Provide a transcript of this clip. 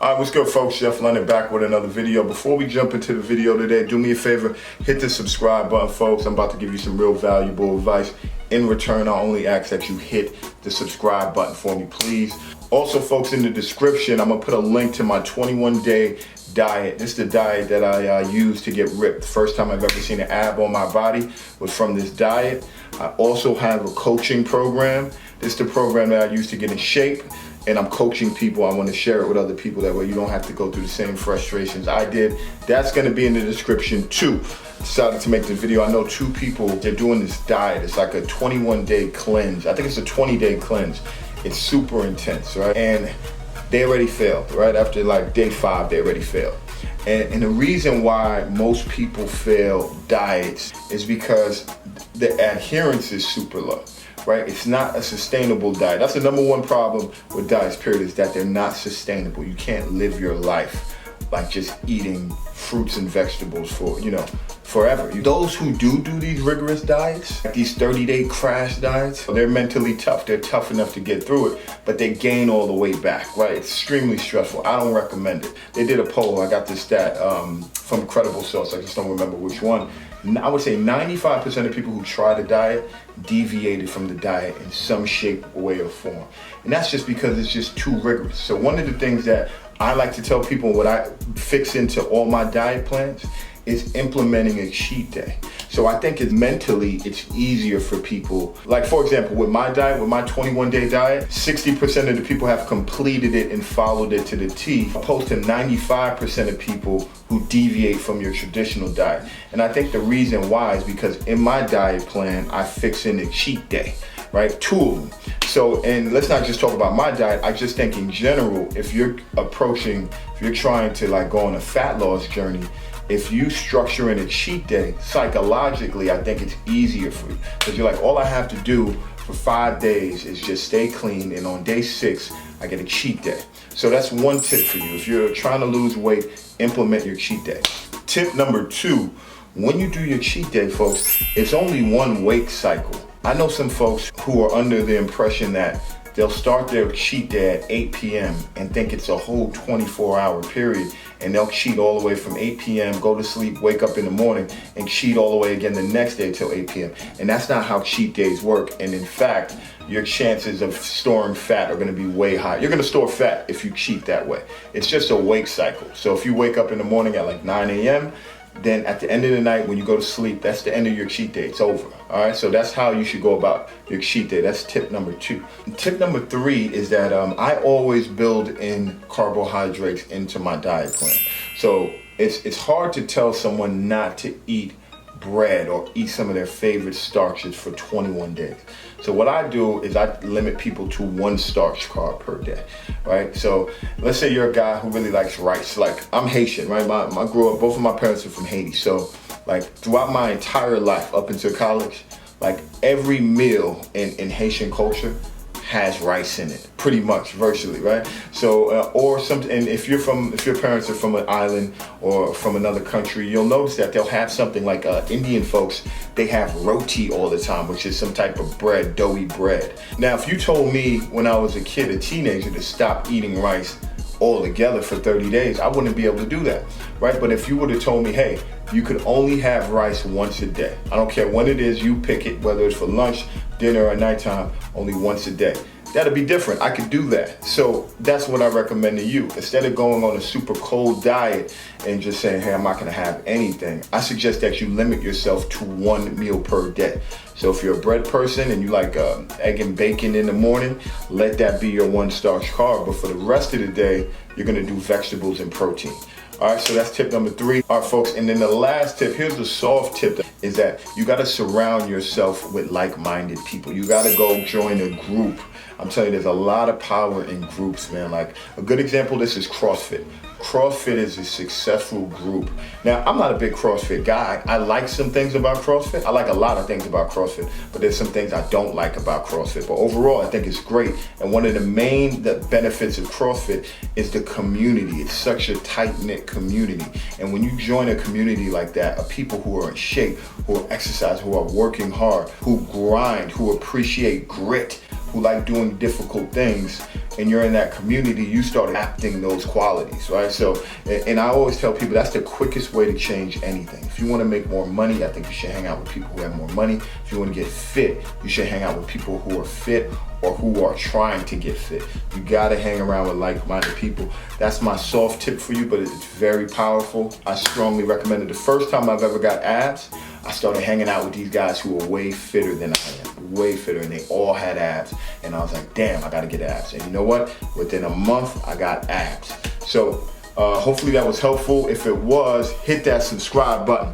Alright, what's good folks? Chef Leonard back with another video. Before we jump into the video today, do me a favor, hit the subscribe button folks. I'm about to give you some real valuable advice. In return, I only ask that you hit the subscribe button for me, please. Also folks, in the description, I'm gonna put a link to my 21-day diet. This is the diet that I use to get ripped. The first time I've ever seen an ab on my body was from this diet. I also have a coaching program. This is the program that I use to get in shape. And I'm coaching people. I want to share it with other people. That way you don't have to go through the same frustrations I did. That's going to be in the description too. Decided to make the video. I know two people, they're doing this diet. It's like a 21-day cleanse. I think it's a 20-day cleanse. It's super intense, right? And they already failed, right? After like day 5, they already failed. And the reason why most people fail diets is because the adherence is super low. Right? It's not a sustainable diet. That's the number one problem with diets, period, is that they're not sustainable. You can't live your life like just eating fruits and vegetables for, forever. Those who do these rigorous diets, these 30-day crash diets, they're mentally tough. They're tough enough to get through it, but they gain all the way back, right? It's extremely stressful. I don't recommend it. They did a poll. I got this stat from Credible Source. I just don't remember which one. I would say 95% of people who try the diet deviated from the diet in some shape, way, or form. And that's just because it's just too rigorous. So one of the things that I like to tell people, what I fix into all my diet plans, is implementing a cheat day. So I think it's easier for people. Like for example, with my diet, with my 21-day diet, 60% of the people have completed it and followed it to the T, opposed to 95% of people who deviate from your traditional diet. And I think the reason why is because in my diet plan, I fix in a cheat day, right? 2 of them. So, and let's not just talk about my diet. I just think in general, if you're trying to like go on a fat loss journey, if you structure in a cheat day, psychologically, I think it's easier for you. Because you're like, all I have to do for 5 days is just stay clean, and on day 6, I get a cheat day. So that's one tip for you. If you're trying to lose weight, implement your cheat day. Tip number 2, when you do your cheat day, folks, it's only one wake cycle. I know some folks who are under the impression that they'll start their cheat day at 8 p.m. and think it's a whole 24-hour period, and they'll cheat all the way from 8 p.m., go to sleep, wake up in the morning, and cheat all the way again the next day till 8 p.m. And that's not how cheat days work. And in fact, your chances of storing fat are going to be way high. You're going to store fat if you cheat that way. It's just a wake cycle. So if you wake up in the morning at like 9 a.m., then at the end of the night when you go to sleep, that's the end of your cheat day. It's over. All right, so that's how you should go about your cheat day. That's tip number 2. And tip number 3 is that I always build in carbohydrates into my diet plan. So it's hard to tell someone not to eat bread or eat some of their favorite starches for 21 days. So what I do is I limit people to 1 starch carb per day, right? So let's say you're a guy who really likes rice. Like I'm Haitian, right? I grew up, both of my parents are from Haiti. So like throughout my entire life up until college, like every meal in Haitian culture has rice in it, pretty much, virtually, right? So, and if your parents are from an island or from another country, you'll notice that they'll have something like Indian folks, they have roti all the time, which is some type of bread, doughy bread. Now, if you told me when I was a kid, a teenager, to stop eating rice altogether for 30 days, I wouldn't be able to do that, right? But if you would have told me, hey, you could only have rice once a day. I don't care when it is, you pick it, whether it's for lunch, dinner, or nighttime, only once a day. That'd be different. I could do that. So that's what I recommend to you. Instead of going on a super cold diet and just saying, hey, I'm not gonna have anything, I suggest that you limit yourself to 1 meal per day. So if you're a bread person and you like egg and bacon in the morning, let that be your 1 starch carb. But for the rest of the day, you're gonna do vegetables and protein. All right, so that's tip number 3. All right, folks, and then the last tip, here's the soft tip, is that you gotta surround yourself with like-minded people. You gotta go join a group. I'm telling you, there's a lot of power in groups, man. Like a good example of this is CrossFit. CrossFit is a successful group. Now, I'm not a big CrossFit guy. I like some things about CrossFit. I like a lot of things about CrossFit, but there's some things I don't like about CrossFit. But overall, I think it's great. And one of the main benefits of CrossFit is the community. It's such a tight-knit community. And when you join a community like that of people who are in shape, who are exercising, who are working hard, who grind, who appreciate grit, who like doing difficult things, and you're in that community, you start adapting those qualities, right? So, and I always tell people that's the quickest way to change anything. If you want to make more money, I think you should hang out with people who have more money. If you want to get fit, you should hang out with people who are fit or who are trying to get fit. You gotta hang around with like-minded people. That's my soft tip for you, but it's very powerful. I strongly recommend it. The first time I've ever got abs, I started hanging out with these guys who were way fitter than I am, way fitter, and they all had abs. And I was like, damn, I gotta get abs. And you know what? Within a month, I got abs. So hopefully that was helpful. If it was, hit that subscribe button.